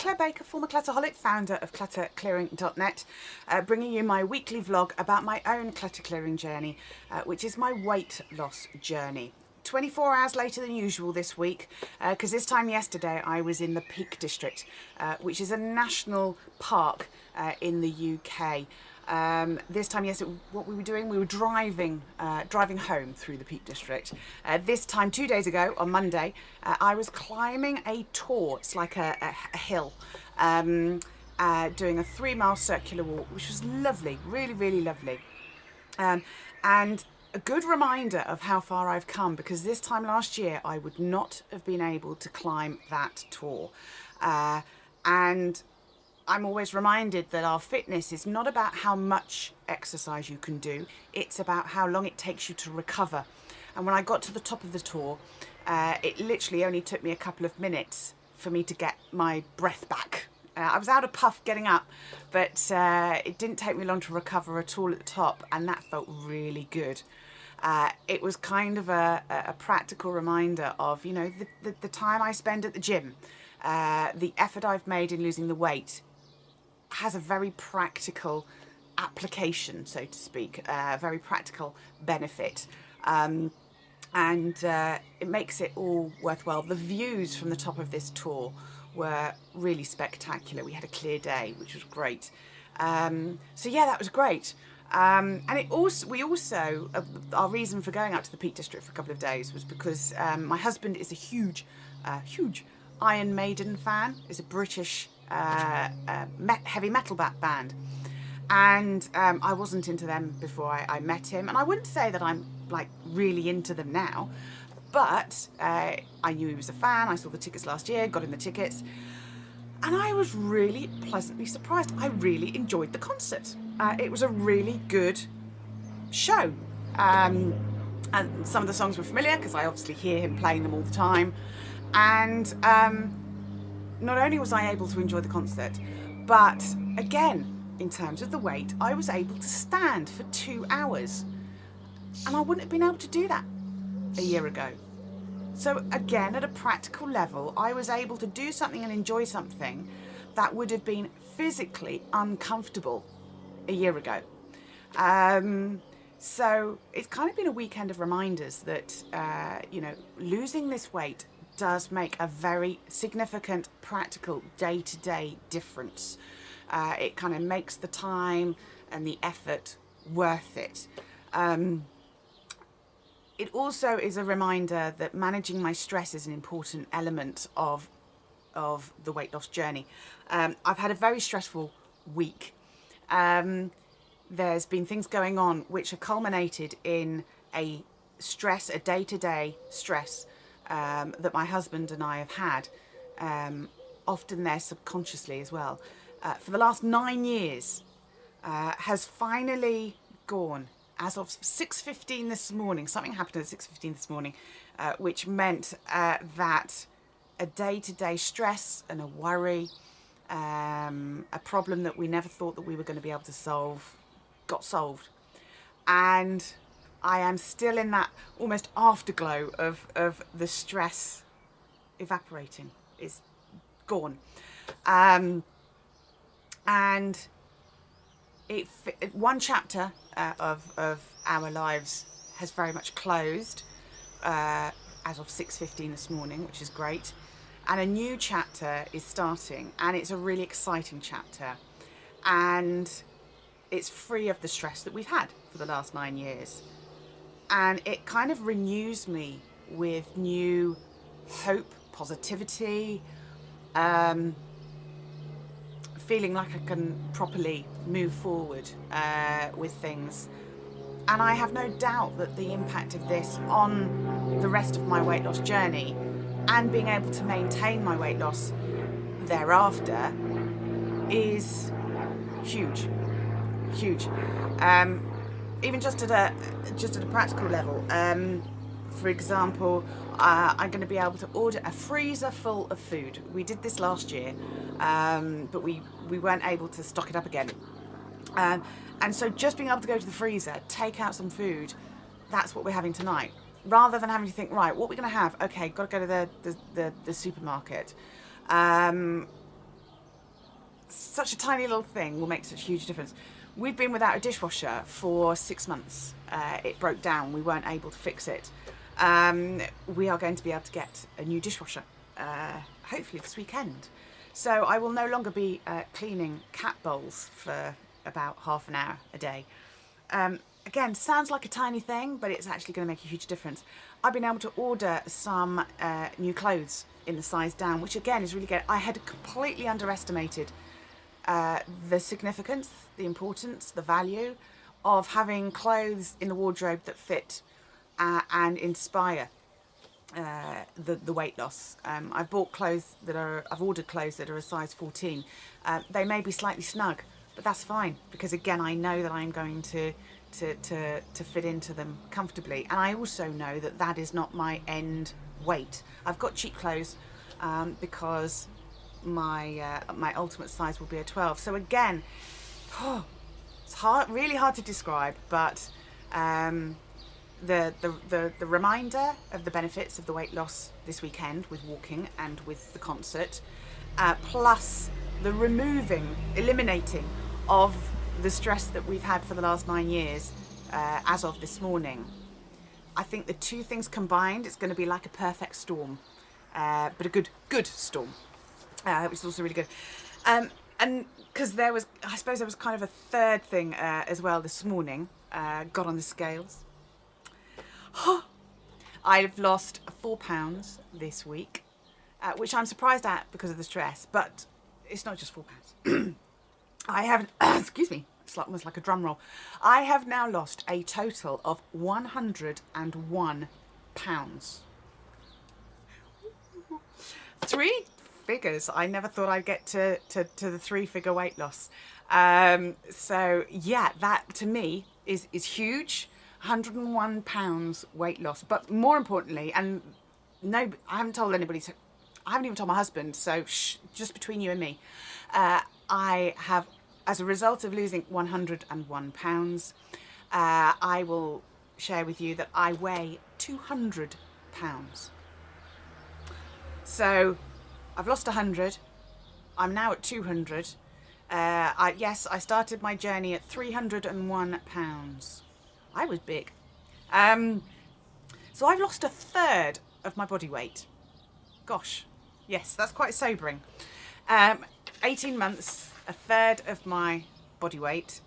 Claire Baker, former clutterholic, founder of clutterclearing.net, bringing you my weekly vlog about my own clutter clearing journey, which is my weight loss journey. 24 hours later than usual this week, because this time yesterday I was in the Peak District, which is a national park in the UK. This time yesterday, what we were doing, we were driving home through the Peak District. This time, 2 days ago, on Monday, I was climbing a tor. It's like a hill, doing a 3-mile circular walk, which was lovely, really, really lovely. And a good reminder of how far I've come, because this time last year I would not have been able to climb that tor. And I'm always reminded that our fitness is not about how much exercise you can do, it's about how long it takes you to recover. And when I got to the top of the tor, it literally only took me a couple of minutes for me to get my breath back. I was out of puff getting up, but it didn't take me long to recover at all at the top, and that felt really good. It was kind of a practical reminder of, you know, the time I spend at the gym, the effort I've made in losing the weight has a very practical application, so to speak, a very practical benefit. And it makes it all worthwhile. The views from the top of this tor were really spectacular. We had a clear day, which was great. So yeah, that was great. And we also, our reason for going out to the Peak District for a couple of days was because my husband is a huge Iron Maiden fan. Is a British heavy metal band, and I wasn't into them before I met him, and I wouldn't say that I'm like really into them now, but I knew he was a fan. I saw the tickets last year, got him the tickets, and I was really pleasantly surprised. I really enjoyed the concert. It was a really good show, and some of the songs were familiar because I obviously hear him playing them all the time. And not only was I able to enjoy the concert, but again, in terms of the weight, I was able to stand for 2 hours, and I wouldn't have been able to do that a year ago. So again, at a practical level, I was able to do something and enjoy something that would have been physically uncomfortable a year ago. So it's kind of been a weekend of reminders that, you know, losing this weight does make a very significant, practical, day-to-day difference. It kind of makes the time and the effort worth it. It also is a reminder that managing my stress is an important element of the weight loss journey. I've had a very stressful week. There's been things going on which have culminated in a day-to-day stress that my husband and I have had, often there subconsciously as well, for the last 9 years, has finally gone. As of 6:15 this morning, something happened at 6:15 this morning, which meant that a day-to-day stress and a worry, a problem that we never thought that we were going to be able to solve, got solved. And I am still in that almost afterglow of the stress evaporating. It's gone. And one chapter of our lives has very much closed as of 6:15 this morning, which is great. And a new chapter is starting, and it's a really exciting chapter. And it's free of the stress that we've had for the last 9 years. And it kind of renews me with new hope, positivity, feeling like I can properly move forward with things. And I have no doubt that the impact of this on the rest of my weight loss journey and being able to maintain my weight loss thereafter is huge, huge. Even just at a practical level, for example, I'm going to be able to order a freezer full of food. We did this last year, but we weren't able to stock it up again. And so just being able to go to the freezer, take out some food, that's what we're having tonight. Rather than having to think, right, what are we going to have? Okay, got to go to the supermarket. such a tiny little thing will make such a huge difference. We've been without a dishwasher for 6 months. It broke down. We weren't able to fix it. We are going to be able to get a new dishwasher, hopefully this weekend. So I will no longer be cleaning cat bowls for about half an hour a day. Again, sounds like a tiny thing, but it's actually going to make a huge difference. I've been able to order some new clothes in the size down, which again is really good. I had completely underestimated the significance, the importance, the value of having clothes in the wardrobe that fit and inspire the weight loss. I've ordered clothes that are a size 14. They may be slightly snug, but that's fine, because again, I know that I'm going to fit into them comfortably, and I also know that that is not my end weight. I've got cheap clothes because my ultimate size will be a 12. So again, it's really hard to describe, but the reminder of the benefits of the weight loss this weekend with walking and with the concert, plus the eliminating of the stress that we've had for the last 9 years as of this morning. I think the two things combined, it's going to be like a perfect storm, but a good storm, which is also really good. And because I suppose there was kind of a third thing as well this morning. Got on the scales. I've lost 4 pounds this week, which I'm surprised at because of the stress, but it's not just 4 pounds. I haven't, excuse me, it's almost like a drum roll. I have now lost a total of 101 pounds. 3 figures. I never thought I'd get to the 3-figure weight loss. So yeah, that to me is huge. 101 pounds weight loss. But more importantly, and no, I haven't told anybody, so I haven't even told my husband, so just between you and me, I have, as a result of losing 101 pounds, I will share with you that I weigh 200 pounds. So I've lost 100. I'm now at 200. Yes, I started my journey at 301 pounds. I was big. So I've lost a third of my body weight. Gosh, yes, that's quite sobering. 18 months, a third of my body weight.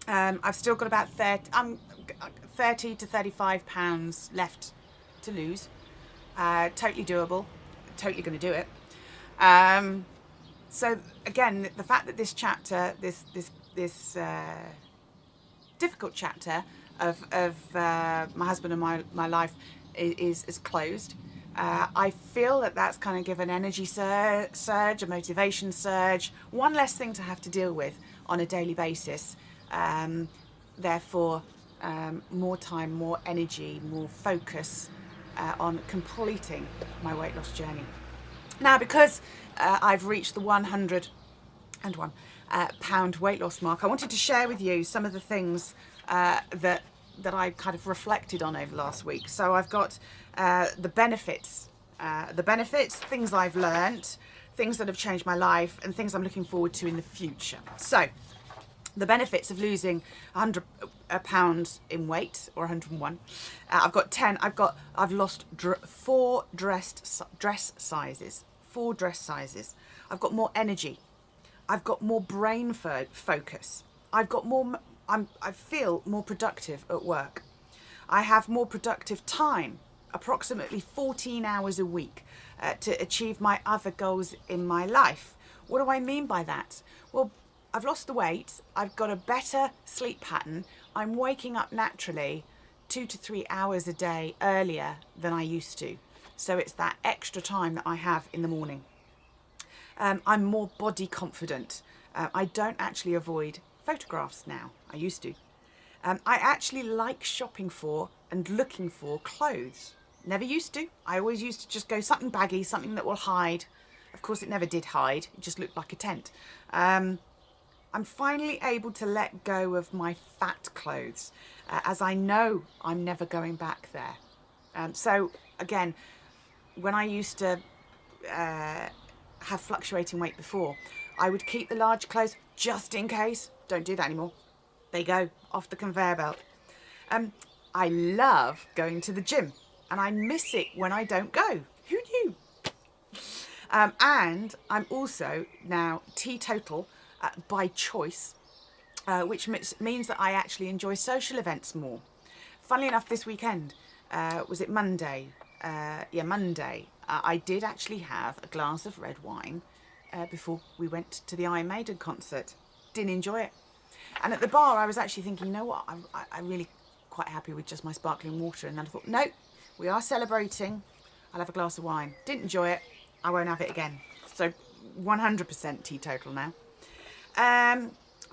I've still got about 30 to 35 pounds left to lose. Totally doable. Totally going to do it. So again, the fact that this chapter, this difficult chapter of my husband and my life is closed. I feel that that's kind of given an energy surge, a motivation surge, one less thing to have to deal with on a daily basis. Therefore, more time, more energy, more focus on completing my weight loss journey. Now, because I've reached the 101 pound weight loss mark, I wanted to share with you some of the things that I kind of reflected on over the last week. So I've got the benefits, things I've learnt, things that have changed my life, and things I'm looking forward to in the future. So the benefits of losing 100 pounds in weight, or 101. I've lost 4 dress sizes. 4 dress sizes. I've got more energy. I've got more brain focus. I feel more productive at work. I have more productive time, approximately 14 hours a week, to achieve my other goals in my life. What do I mean by that? Well, I've lost the weight. I've got a better sleep pattern. I'm waking up naturally 2 to 3 hours a day earlier than I used to. So it's that extra time that I have in the morning. I'm more body confident. I don't actually avoid photographs now. I used to. I actually like shopping for and looking for clothes. Never used to. I always used to just go something baggy, something that will hide. Of course, it never did hide. It just looked like a tent. I'm finally able to let go of my fat clothes, as I know I'm never going back there. So again, when I used to have fluctuating weight before. I would keep the large clothes just in case. Don't do that anymore. They go off the conveyor belt. I love going to the gym and I miss it when I don't go. Who knew? And I'm also now teetotal by choice, which means that I actually enjoy social events more. Funnily enough, this weekend, was it Monday? Yeah, Monday. I did actually have a glass of red wine before we went to the Iron Maiden concert. Didn't enjoy it. And at the bar, I was actually thinking, you know what, I'm really quite happy with just my sparkling water. And then I thought, no, we are celebrating. I'll have a glass of wine. Didn't enjoy it. I won't have it again. So 100% teetotal now.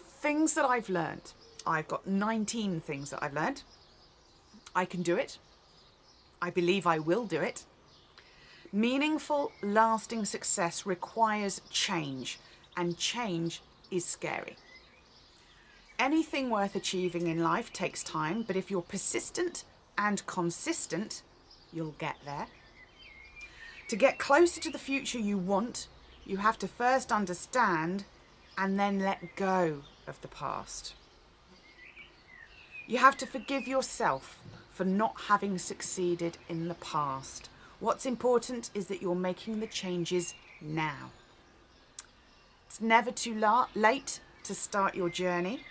Things that I've learned. I've got 19 things that I've learned. I can do it. I believe I will do it. Meaningful, lasting success requires change, and change is scary. Anything worth achieving in life takes time, but if you're persistent and consistent, you'll get there. To get closer to the future you want, you have to first understand and then let go of the past. You have to forgive yourself for not having succeeded in the past. What's important is that you're making the changes now. It's never too late to start your journey,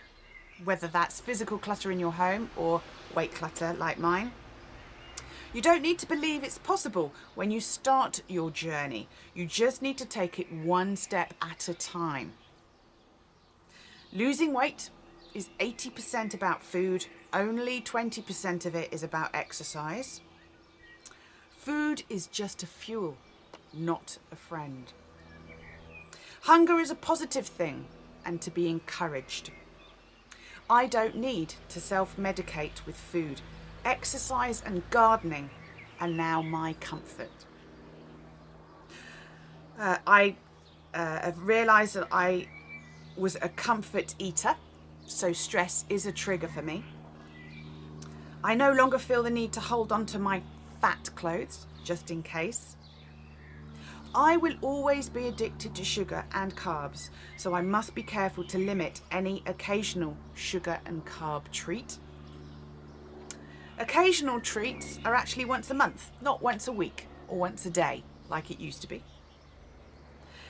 whether that's physical clutter in your home or weight clutter like mine. You don't need to believe it's possible when you start your journey. You just need to take it one step at a time. Losing weight is 80% about food. Only 20% of it is about exercise. Food is just a fuel, not a friend. Hunger is a positive thing and to be encouraged. I don't need to self-medicate with food. Exercise and gardening are now my comfort. I have realised that I was a comfort eater, so stress is a trigger for me. I no longer feel the need to hold on to my fat clothes, just in case. I will always be addicted to sugar and carbs, so I must be careful to limit any occasional sugar and carb treat. Occasional treats are actually once a month, not once a week or once a day, like it used to be.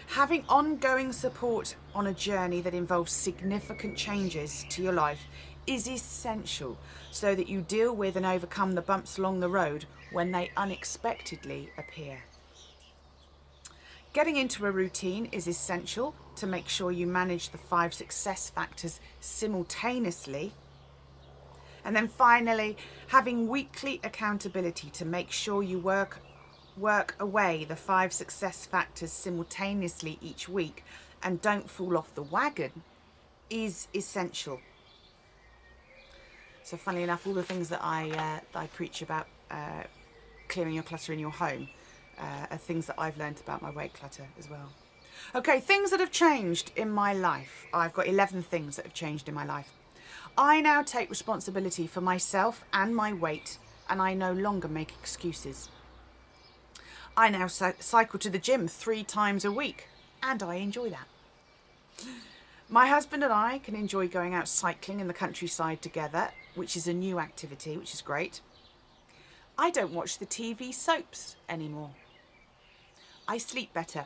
Having ongoing support on a journey that involves significant changes to your life is essential so that you deal with and overcome the bumps along the road when they unexpectedly appear. Getting into a routine is essential to make sure you manage the 5 success factors simultaneously. And then finally, having weekly accountability to make sure you work away the 5 success factors simultaneously each week and don't fall off the wagon is essential. So funnily enough, all the things that I preach about clearing your clutter in your home are things that I've learned about my weight clutter as well. Okay, things that have changed in my life. I've got 11 things that have changed in my life. I now take responsibility for myself and my weight, and I no longer make excuses. I now cycle to the gym 3 times a week, and I enjoy that. My husband and I can enjoy going out cycling in the countryside together, which is a new activity, which is great. I don't watch the TV soaps anymore. I sleep better.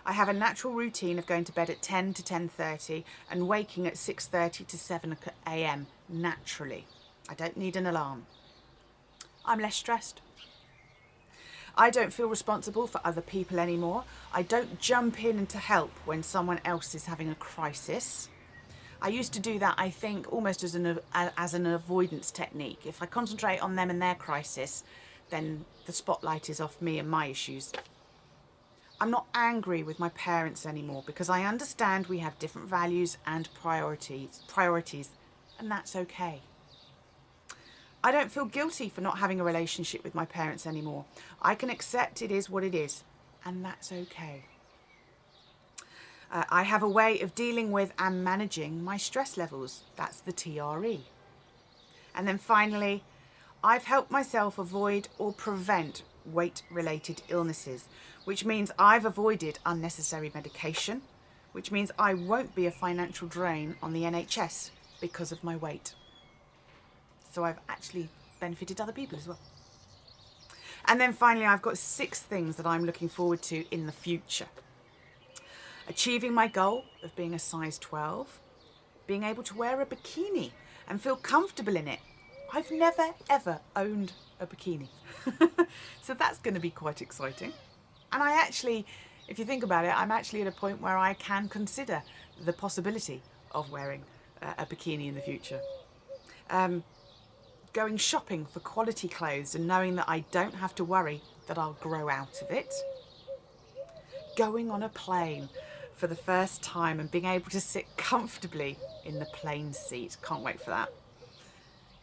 I have a natural routine of going to bed at 10 to 10:30 and waking at 6:30 to 7 a.m. naturally. I don't need an alarm. I'm less stressed. I don't feel responsible for other people anymore. I don't jump in to help when someone else is having a crisis. I used to do that, I think, almost as an avoidance technique. If I concentrate on them and their crisis, then the spotlight is off me and my issues. I'm not angry with my parents anymore because I understand we have different values and priorities, and that's okay. I don't feel guilty for not having a relationship with my parents anymore. I can accept it is what it is, and that's okay. I have a way of dealing with and managing my stress levels. That's the TRE. And then finally, I've helped myself avoid or prevent weight-related illnesses, which means I've avoided unnecessary medication, which means I won't be a financial drain on the NHS because of my weight. So I've actually benefited other people as well. And then finally, I've got 6 things that I'm looking forward to in the future. Achieving my goal of being a size 12, being able to wear a bikini and feel comfortable in it. I've never ever owned a bikini. So that's going to be quite exciting. And I actually, if you think about it, I'm actually at a point where I can consider the possibility of wearing a bikini in the future. Going shopping for quality clothes and knowing that I don't have to worry that I'll grow out of it. Going on a plane for the first time and being able to sit comfortably in the plane seat. Can't wait for that.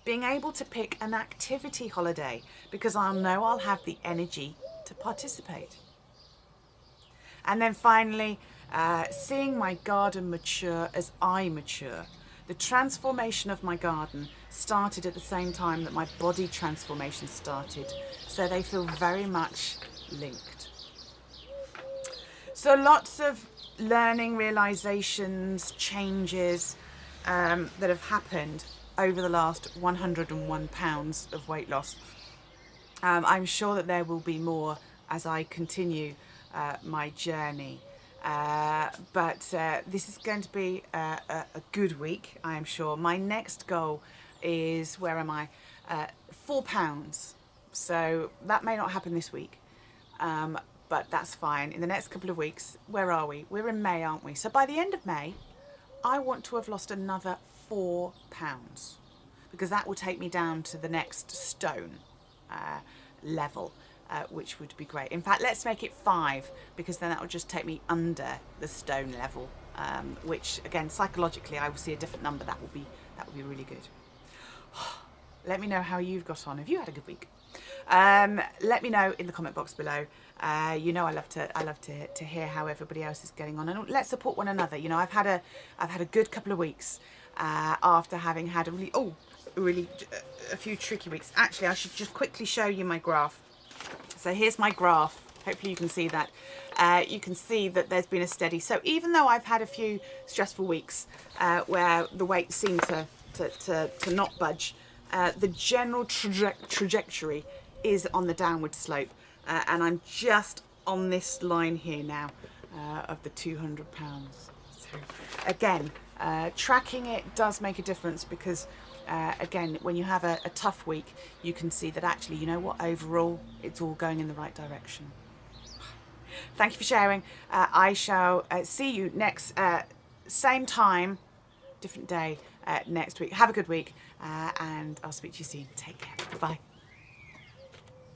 Being able to pick an activity holiday because I'll know I'll have the energy to participate. And then finally, seeing my garden mature as I mature. The transformation of my garden started at the same time that my body transformation started, so they feel very much linked. So lots of learning, realizations, changes that have happened over the last 101 pounds of weight loss. I'm sure that there will be more as I continue my journey. But this is going to be a good week, I am sure. My next goal is, where am I? 4 pounds. So that may not happen this week, but that's fine. In the next couple of weeks, where are we? We're in May, aren't we? So by the end of May, I want to have lost another 4 pounds, because that will take me down to the next stone level. Which would be great. In fact, let's make it 5, because then that will just take me under the stone level, which again, psychologically, I will see a different number. That will be really good. Let me know how you've got on. Have you had a good week? Let me know in the comment box below. You know, I love to hear how everybody else is getting on, and let's support one another. You know, I've had a good couple of weeks after having had a few tricky weeks. Actually, I should just quickly show you my graph. So here's my graph. Hopefully you can see that. You can see that there's been a steady. So even though I've had a few stressful weeks where the weight seemed to not budge, the general trajectory is on the downward slope. And I'm just on this line here now of the 200 pounds. So again, tracking it does make a difference, because again, when you have a tough week, you can see that actually, you know what, overall, it's all going in the right direction. Thank you for sharing. I shall see you next, same time, different day next week. Have a good week, and I'll speak to you soon. Take care. Bye.